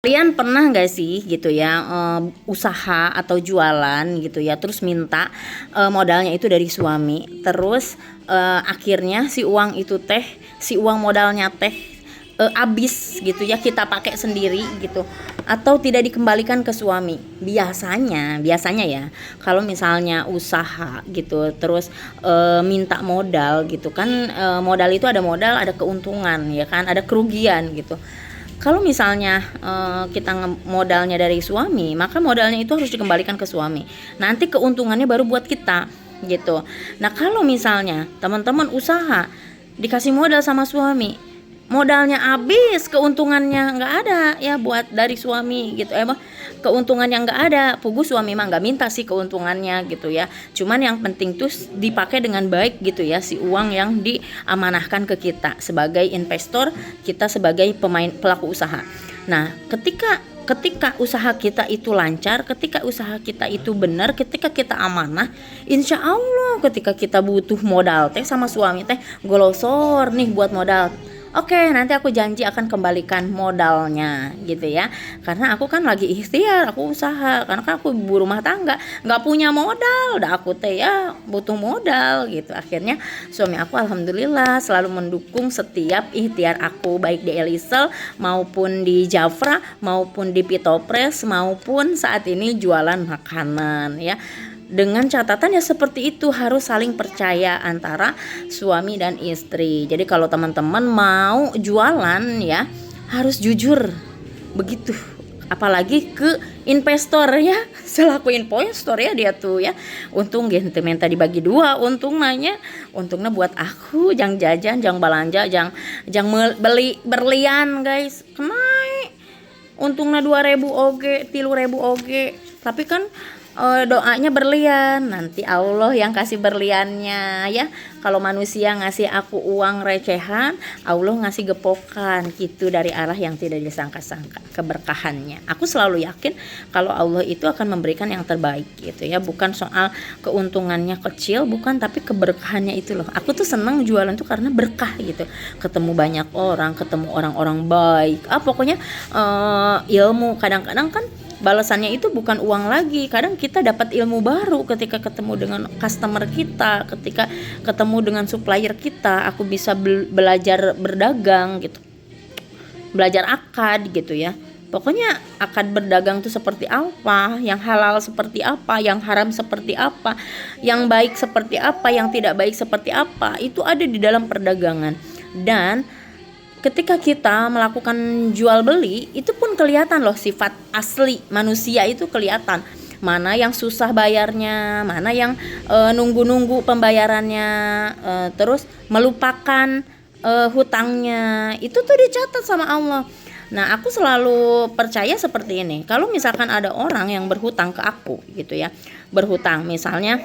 Kalian pernah nggak sih gitu ya, usaha atau jualan gitu ya, terus minta modalnya itu dari suami, terus akhirnya si uang modalnya teh habis gitu ya, kita pakai sendiri gitu, atau tidak dikembalikan ke suami. Biasanya ya, kalau misalnya usaha gitu, terus minta modal gitu kan, modal itu ada modal, ada keuntungan ya kan, ada kerugian gitu. Kalau misalnya kita modalnya dari suami, maka modalnya itu harus dikembalikan ke suami. Nanti keuntungannya baru buat kita gitu. Nah, kalau misalnya teman-teman usaha dikasih modal sama suami, modalnya habis, keuntungannya nggak ada ya buat dari suami gitu. Keuntungannya nggak ada, pugu suami mah nggak minta sih keuntungannya gitu ya. Cuman yang penting tuh dipakai dengan baik gitu ya, si uang yang diamanahkan ke kita sebagai investor, kita sebagai pemain pelaku usaha. Nah, ketika usaha kita itu lancar, ketika usaha kita itu benar, ketika kita amanah, insya Allah ketika kita butuh modal teh sama suami teh golosor nih buat modal. Oke, nanti aku janji akan kembalikan modalnya gitu ya. Karena aku kan lagi ikhtiar, aku usaha. Karena kan aku ibu rumah tangga, nggak punya modal. Udah aku teh ya butuh modal gitu. Akhirnya suami aku alhamdulillah selalu mendukung setiap ikhtiar aku, baik di Elisel maupun di Jafra maupun di Pitopres maupun saat ini jualan makanan ya. Dengan catatan ya seperti itu, harus saling percaya antara suami dan istri. Jadi kalau teman-teman mau jualan ya harus jujur begitu, apalagi ke investor ya, selaku investor ya dia tuh ya. Untung gitu minta dibagi dua, untungnya buat aku, jangan jajan, jangan belanja, jangan beli berlian guys, kenai untungnya 2.000 oge 3.000 oge, tapi kan doanya berlian, nanti Allah yang kasih berliannya ya. Kalau manusia ngasih aku uang recehan, Allah ngasih gepokan gitu dari arah yang tidak disangka-sangka, keberkahannya. Aku selalu yakin kalau Allah itu akan memberikan yang terbaik gitu ya, bukan soal keuntungannya kecil, bukan, tapi keberkahannya itu loh. Aku tuh senang jualan tuh karena berkah gitu, ketemu banyak orang, ketemu orang-orang baik, pokoknya ilmu. Kadang-kadang kan balasannya itu bukan uang lagi, kadang kita dapat ilmu baru ketika ketemu dengan customer kita, ketika ketemu dengan supplier kita. Aku bisa belajar berdagang gitu, belajar akad gitu ya. Pokoknya akad berdagang itu seperti apa, yang halal seperti apa, yang haram seperti apa, yang baik seperti apa, yang tidak baik seperti apa, itu ada di dalam perdagangan. Dan ketika kita melakukan jual beli, itu pun kelihatan loh sifat asli manusia, itu kelihatan mana yang susah bayarnya, mana yang nunggu-nunggu pembayarannya, terus melupakan hutangnya, itu tuh dicatat sama Allah. Nah, aku selalu percaya seperti ini. Kalau misalkan ada orang yang berhutang ke aku gitu ya, berhutang misalnya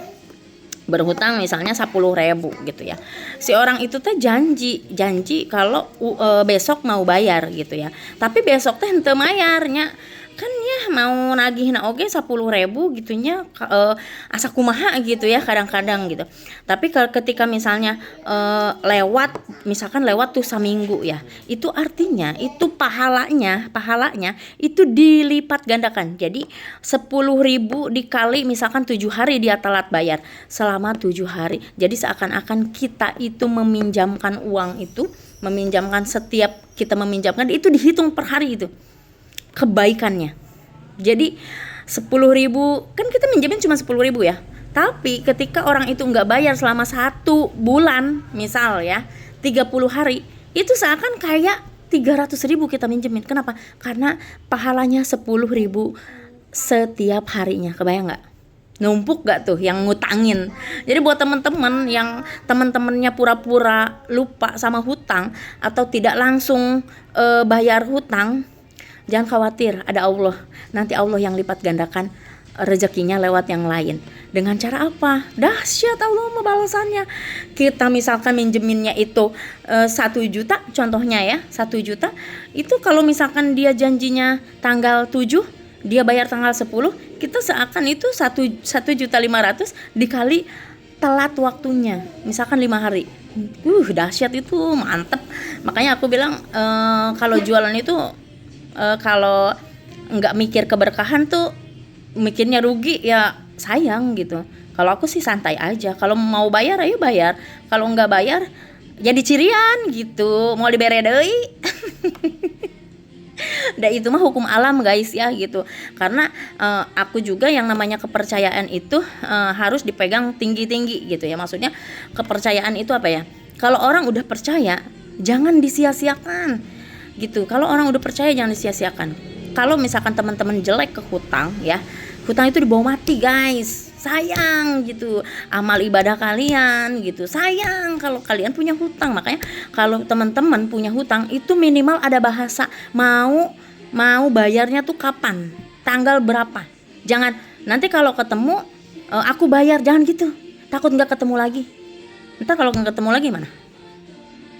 10.000 gitu ya, si orang itu tuh janji kalau besok mau bayar gitu ya, tapi besok teh henteu mayarnya kan ya, mau nagih na oge 10.000 gitunya, asa kumaha gitu ya kadang-kadang gitu. Tapi ketika misalnya lewat tuh seminggu ya, itu artinya itu pahalanya itu dilipat gandakan. Jadi 10.000 dikali misalkan 7 hari dia telat bayar, selama 7 hari. Jadi seakan-akan kita itu meminjamkan uang itu, setiap kita meminjamkan itu dihitung per hari itu kebaikannya. Jadi 10.000 kan kita minjemin cuma 10.000 ya, tapi ketika orang itu nggak bayar selama 1 bulan misal ya, 30 hari, itu seakan kayak 300.000 kita minjemin. Kenapa? Karena pahalanya 10.000 setiap harinya. Kebayang nggak? Numpuk gak tuh yang ngutangin? Jadi buat teman-teman yang teman-temannya pura-pura lupa sama hutang atau tidak langsung bayar hutang, jangan khawatir, ada Allah. Nanti Allah yang lipat gandakan rezekinya lewat yang lain. Dengan cara apa? Dahsyat Allah balasannya. Kita misalkan minjeminnya itu 1 juta, contohnya ya, 1 juta. Itu kalau misalkan dia janjinya tanggal 7, dia bayar tanggal 10, kita seakan itu 1.500.000 dikali telat waktunya, misalkan 5 hari. Dahsyat itu, mantep. Makanya aku bilang kalau jualan itu, kalau nggak mikir keberkahan tuh, mikirnya rugi ya sayang gitu. Kalau aku sih santai aja, kalau mau bayar ayo bayar, kalau nggak bayar jadi cirian gitu, mau dibere deui. Dan itu mah hukum alam guys ya gitu. Karena aku juga yang namanya kepercayaan itu harus dipegang tinggi-tinggi gitu ya. Maksudnya kepercayaan itu apa ya? Kalau orang udah percaya jangan disia-siakan gitu. Kalau orang udah percaya jangan disia-siakan. Kalau misalkan teman-teman jelek ke hutang ya, hutang itu dibawa mati guys. Sayang gitu amal ibadah kalian gitu, sayang kalau kalian punya hutang. Makanya kalau teman-teman punya hutang itu minimal ada bahasa mau bayarnya tuh kapan, tanggal berapa. Jangan nanti kalau ketemu aku bayar, jangan gitu, takut nggak ketemu lagi. Ntar kalau nggak ketemu lagi mana,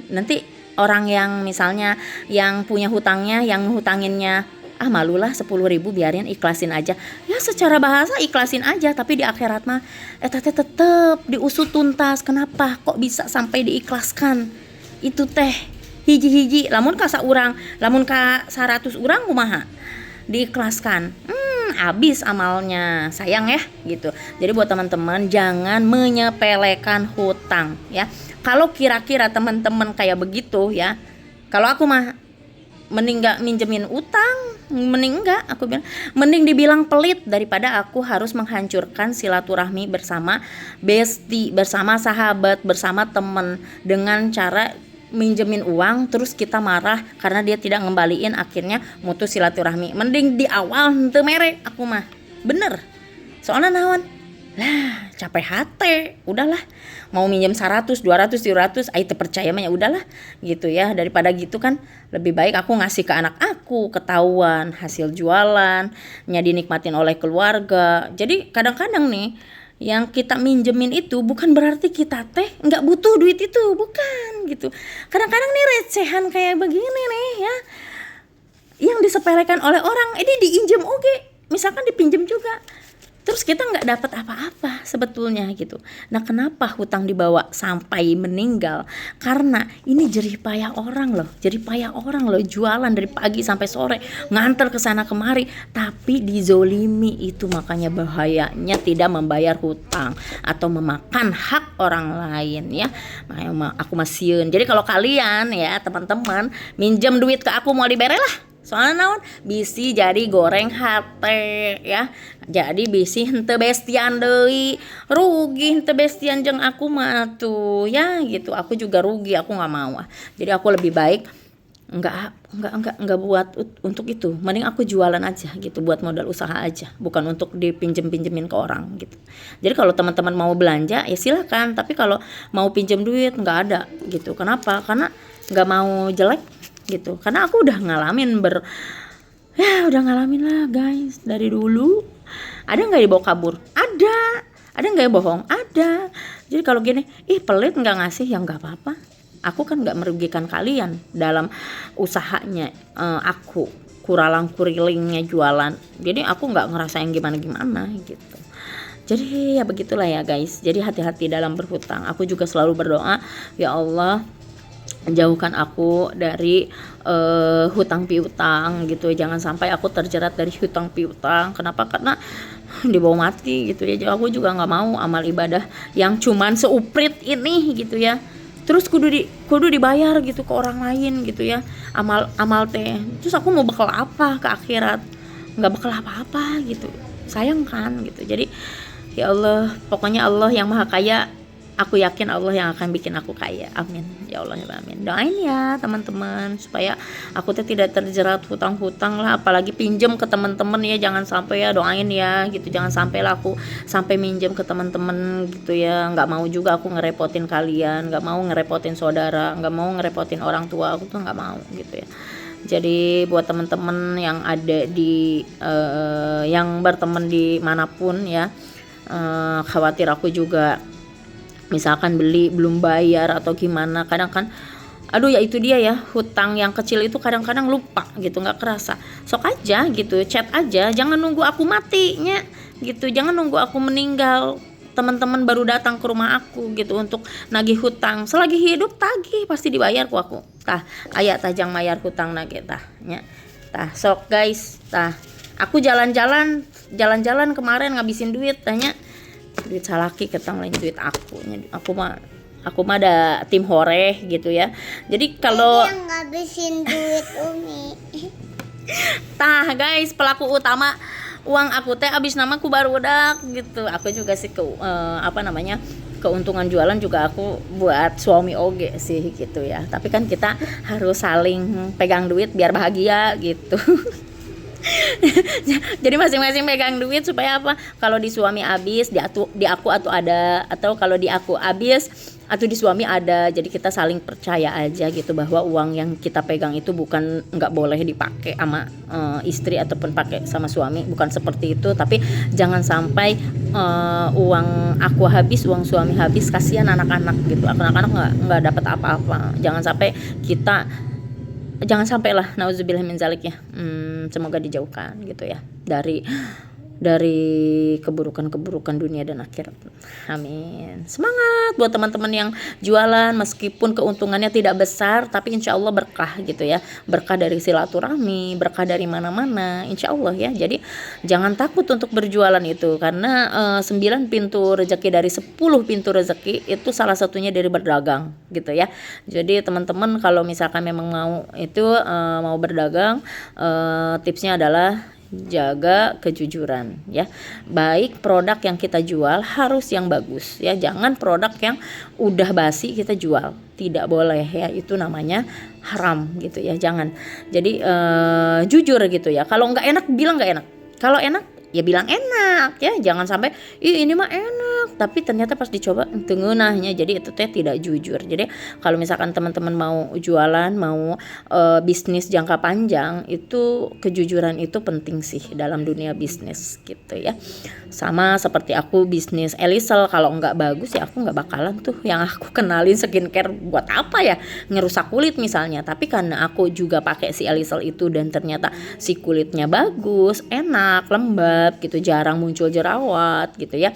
nanti orang yang misalnya yang punya hutangnya, yang hutanginnya malulah 10.000 biarin, ikhlasin aja ya, secara bahasa ikhlasin aja, tapi di akhirat mah tetep diusut tuntas. Kenapa kok bisa sampai diikhlaskan itu teh hiji-hiji, lamun ka saurang, lamun ka 100 urang kumaha diikhlaskan, habis amalnya, sayang ya gitu. Jadi buat teman-teman jangan menyepelekan hutang ya. Kalau kira-kira teman-teman kayak begitu ya, kalau aku mah mending gak minjemin utang, mending enggak, aku bilang mending dibilang pelit daripada aku harus menghancurkan silaturahmi bersama bestie, bersama sahabat, bersama temen dengan cara minjemin uang terus kita marah karena dia tidak ngembaliin, akhirnya mutus silaturahmi. Mending di awal henteu mere aku mah, bener. Soalnya naon lah, capek hati, udahlah mau minjem 100, 200, 300 ai teu percaya mah ya udahlah gitu ya. Daripada gitu kan lebih baik aku ngasih ke anak aku, ketahuan hasil jualan nya dinikmatin oleh keluarga. Jadi kadang-kadang nih yang kita minjemin itu bukan berarti kita teh nggak butuh duit itu, bukan gitu. Kadang-kadang nih recehan kayak begini nih ya yang disepelekan oleh orang, ini diinjem oke, misalkan dipinjem juga, terus kita nggak dapat apa-apa sebetulnya gitu. Nah kenapa hutang dibawa sampai meninggal? Karena ini jerih payah orang loh, jualan dari pagi sampai sore, nganter ke sana kemari, tapi dizolimi itu. Makanya bahayanya tidak membayar hutang atau memakan hak orang lain ya. Makanya aku masieun. Jadi kalau kalian ya teman-teman minjem duit ke aku mau dibere lah. Soalnya naon bisi jadi goreng hate ya, jadi bisi henteu bestian deui, rugi henteu bestian jeung aku mah tuh ya gitu. Aku juga rugi, aku nggak mau. Jadi aku lebih baik nggak buat untuk itu, mending aku jualan aja gitu, buat modal usaha aja, bukan untuk dipinjem-pinjemin ke orang gitu. Jadi kalau teman-teman mau belanja ya silakan, tapi kalau mau pinjem duit nggak ada gitu. Kenapa? Karena nggak mau jelek gitu, karena aku udah ngalamin udah ngalamin lah guys dari dulu. Ada nggak dibawa kabur? Ada nggak bohong? Ada. Jadi kalau gini pelit nggak ngasih ya nggak apa-apa, aku kan nggak merugikan kalian dalam usahanya. Aku kuralang kurilingnya jualan, jadi aku nggak ngerasain gimana gitu. Jadi ya begitulah ya guys. Jadi hati-hati dalam berhutang. Aku juga selalu berdoa, ya Allah jauhkan aku dari hutang piutang gitu. Jangan sampai aku terjerat dari hutang piutang. Kenapa? Karena dibawa mati gitu ya. Jadi aku juga nggak mau amal ibadah yang cuman seuprit ini gitu ya, terus kudu dibayar gitu ke orang lain gitu ya, amal teh. Terus aku mau bekal apa ke akhirat? Nggak bekal apa-apa gitu, sayang kan gitu. Jadi ya Allah, pokoknya Allah yang maha kaya, aku yakin Allah yang akan bikin aku kaya. Amin ya Allah ya amin. Doain ya teman-teman supaya aku tuh tidak terjerat hutang-hutang lah, apalagi pinjem ke teman-teman ya, jangan sampai ya, doain ya gitu. Jangan sampai lah aku sampai minjem ke teman-teman gitu ya. Nggak mau juga aku ngerepotin kalian, nggak mau ngerepotin saudara, nggak mau ngerepotin orang tua, aku tuh nggak mau gitu ya. Jadi buat teman-teman yang ada di yang berteman di manapun ya, khawatir aku juga misalkan beli belum bayar atau gimana. Kadang kan aduh ya itu dia ya, hutang yang kecil itu kadang-kadang lupa gitu, nggak kerasa. Sok aja gitu, chat aja, jangan nunggu aku matinya gitu, jangan nunggu aku meninggal teman-teman baru datang ke rumah aku gitu untuk nagih hutang. Selagi hidup tagih pasti dibayar ku aku. Tah aya tajang mayar hutang nage tah nya. Tah sok guys, tah Aku jalan-jalan kemarin ngabisin duit, tanya duit salaki ketang lain duit aku mah ada tim horeh gitu ya. Jadi kalau yang ngabisin duit Umi. tah guys, pelaku utama uang aku teh abis namaku barudak gitu. Aku juga sih keuntungan jualan juga aku buat suami oge sih gitu ya. Tapi kan kita harus saling pegang duit biar bahagia gitu. Jadi masing-masing pegang duit supaya apa? Kalau di suami habis, di aku atau ada, atau kalau di aku habis atau di suami ada. Jadi kita saling percaya aja gitu bahwa uang yang kita pegang itu bukan nggak boleh dipakai sama istri ataupun pakai sama suami, bukan seperti itu. Tapi jangan sampai uang aku habis, uang suami habis, kasihan anak-anak gitu. Anak-anak nggak dapat apa-apa. Jangan sampailah nauzubillah min zalik ya. Semoga dijauhkan gitu ya dari keburukan-keburukan dunia dan akhirat. Amin. Semangat buat teman-teman yang jualan, meskipun keuntungannya tidak besar, tapi insya Allah berkah gitu ya. Berkah dari silaturahmi, berkah dari mana-mana, insya Allah ya. Jadi jangan takut untuk berjualan itu, karena 9 pintu rezeki dari 10 pintu rezeki itu salah satunya dari berdagang gitu ya. Jadi teman-teman kalau misalkan memang mau berdagang, tipsnya adalah jaga kejujuran ya. Baik produk yang kita jual harus yang bagus ya. Jangan produk yang udah basi kita jual. Tidak boleh ya, itu namanya haram gitu ya. Jangan. Jadi jujur gitu ya. Kalau nggak enak bilang nggak enak. Kalau enak ya bilang enak ya. Jangan sampai ini mah enak tapi ternyata pas dicoba tengenahnya. Jadi itu teh tidak jujur. Jadi kalau misalkan teman-teman mau jualan, mau bisnis jangka panjang, itu kejujuran itu penting sih dalam dunia bisnis gitu ya. Sama seperti aku bisnis Elisel, kalau nggak bagus ya aku nggak bakalan tuh yang aku kenalin skincare. Buat apa ya, ngerusak kulit misalnya. Tapi karena aku juga pakai si Elisel itu dan ternyata si kulitnya bagus, enak, lembab gitu, jarang muncul jerawat gitu ya.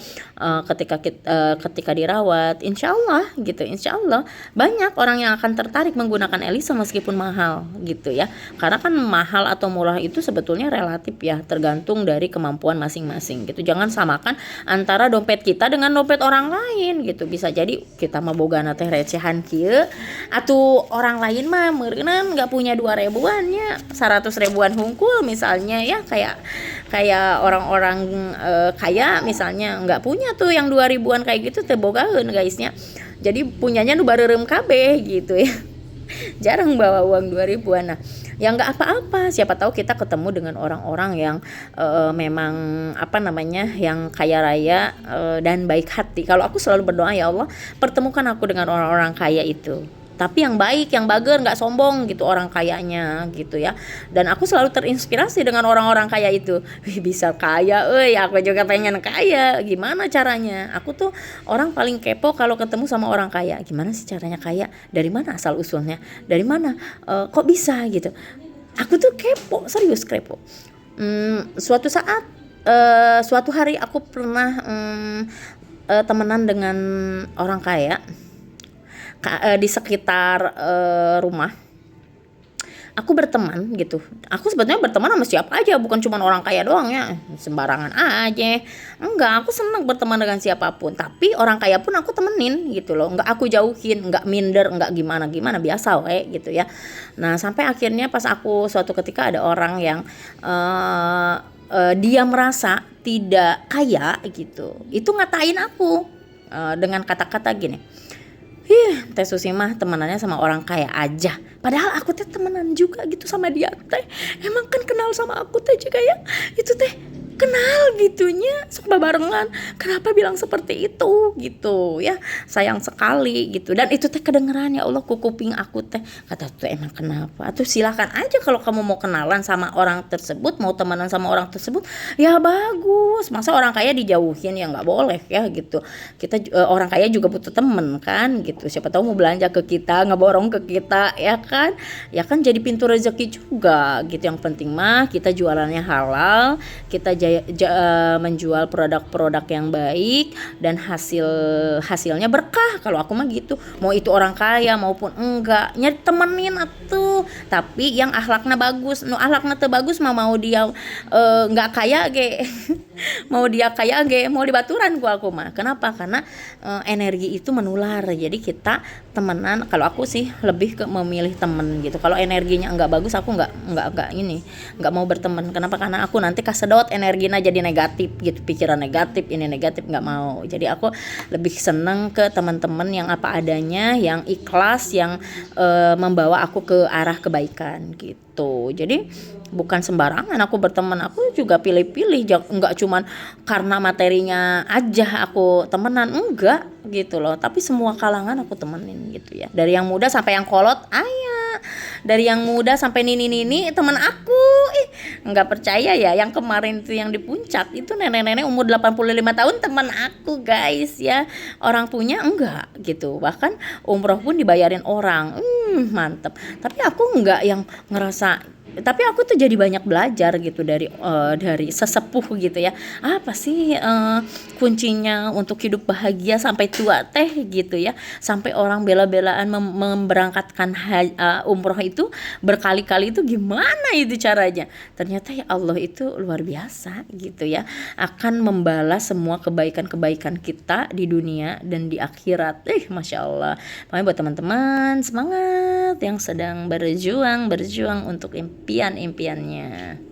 Ketika dirawat, insya Allah banyak orang yang akan tertarik menggunakan Elisel meskipun mahal gitu ya. Karena kan mahal atau murah itu sebetulnya relatif ya, tergantung dari kemampuan masing-masing gitu. Jangan samakan antara dompet kita dengan dompet orang lain gitu. Bisa jadi kita mah bogana teh recehan kieu, atuh orang lain mah meureunnan enggak punya 2 ribuan nya, 100 ribuan hungkul misalnya ya, kayak orang-orang kaya misalnya nggak punya tuh yang 2 ribuan kayak gitu teh bogaeun guysnya. Jadi punyanya nu bareureum kabeh gitu ya. Jarang bawa uang 2 ribuan. Nah, ya nggak apa-apa, siapa tahu kita ketemu dengan orang-orang yang memang yang kaya raya dan baik hati. Kalau aku selalu berdoa, ya Allah pertemukan aku dengan orang-orang kaya itu, tapi yang baik, yang bager, nggak sombong gitu orang kayanya gitu ya. Dan aku selalu terinspirasi dengan orang-orang kaya itu. Bisa kaya, aku juga pengen kaya. Gimana caranya? Aku tuh orang paling kepo kalau ketemu sama orang kaya. Gimana sih caranya kaya? Dari mana asal usulnya? Dari mana? Kok bisa gitu? Aku tuh kepo, serius kepo. Suatu hari aku pernah temenan dengan orang kaya di sekitar rumah. Aku berteman gitu. Aku sebetulnya berteman sama siapa aja, bukan cuma orang kaya doang ya, sembarangan aja. Enggak, aku senang berteman dengan siapapun. Tapi orang kaya pun aku temenin gitu loh. Enggak aku jauhin, enggak minder, enggak gimana biasa we gitu ya. Nah sampai akhirnya pas aku suatu ketika ada orang yang dia merasa tidak kaya gitu, itu ngatain aku dengan kata-kata gini, Teh Susi mah temenannya sama orang kaya aja. Padahal aku teh temenan juga gitu sama dia teh. Emang kan kenal sama aku teh juga ya. Itu teh kenal gitunya, sok barengan. Kenapa bilang seperti itu gitu ya. Sayang sekali gitu. Dan itu teh kedengeran ya Allah ku kuping aku teh. Kata tuh emang kenapa? Atau silakan aja kalau kamu mau kenalan sama orang tersebut, mau temenan sama orang tersebut, ya bagus. Masa orang kaya dijauhin, ya nggak boleh ya gitu. Kita orang kaya juga butuh temen kan gitu. Siapa tahu mau belanja ke kita, ngeborong ke kita ya kan. Ya kan jadi pintu rezeki juga gitu. Yang penting mah kita jualannya halal, kita menjual produk-produk yang baik dan hasilnya berkah. Kalau aku mah gitu, mau itu orang kaya maupun enggak, nyari temenin atuh, tapi yang akhlaknya bagus. Nu akhlaknya teu bagus mah mau dia enggak kaya ge mau dia kaya ge mau dibaturan aku mah. Kenapa? Karena energi itu menular. Jadi kita temenan, kalau aku sih lebih ke memilih temen gitu. Kalau energinya enggak bagus, aku enggak mau berteman. Kenapa? Karena aku nanti kasedot energinya jadi negatif gitu, pikiran negatif, ini negatif, enggak mau. Jadi aku lebih seneng ke teman-teman yang apa adanya, yang ikhlas, yang membawa aku ke arah kebaikan gitu. Jadi bukan sembarangan aku berteman, aku juga pilih-pilih, enggak cuman karena materinya aja aku temenan, enggak gitu loh, tapi semua kalangan aku temenin gitu ya, dari yang muda sampai yang kolot, dari yang muda sampai nini teman aku. Enggak percaya ya, yang kemarin itu yang di puncak itu nenek-nenek umur 85 tahun teman aku guys ya, orang punya enggak gitu, bahkan umroh pun dibayarin orang. Mantep. Tapi aku enggak yang ngerasa, tapi aku tuh jadi banyak belajar gitu dari sesepuh gitu ya, apa sih kuncinya untuk hidup bahagia sampai tua teh gitu ya, sampai orang bela-belaan memberangkatkan umroh itu berkali-kali, itu gimana itu caranya. Ternyata ya Allah itu luar biasa gitu ya, akan membalas semua kebaikan-kebaikan kita di dunia dan di akhirat. Masya Allah. Makanya buat teman-teman, semangat yang sedang berjuang untuk impian-impiannya.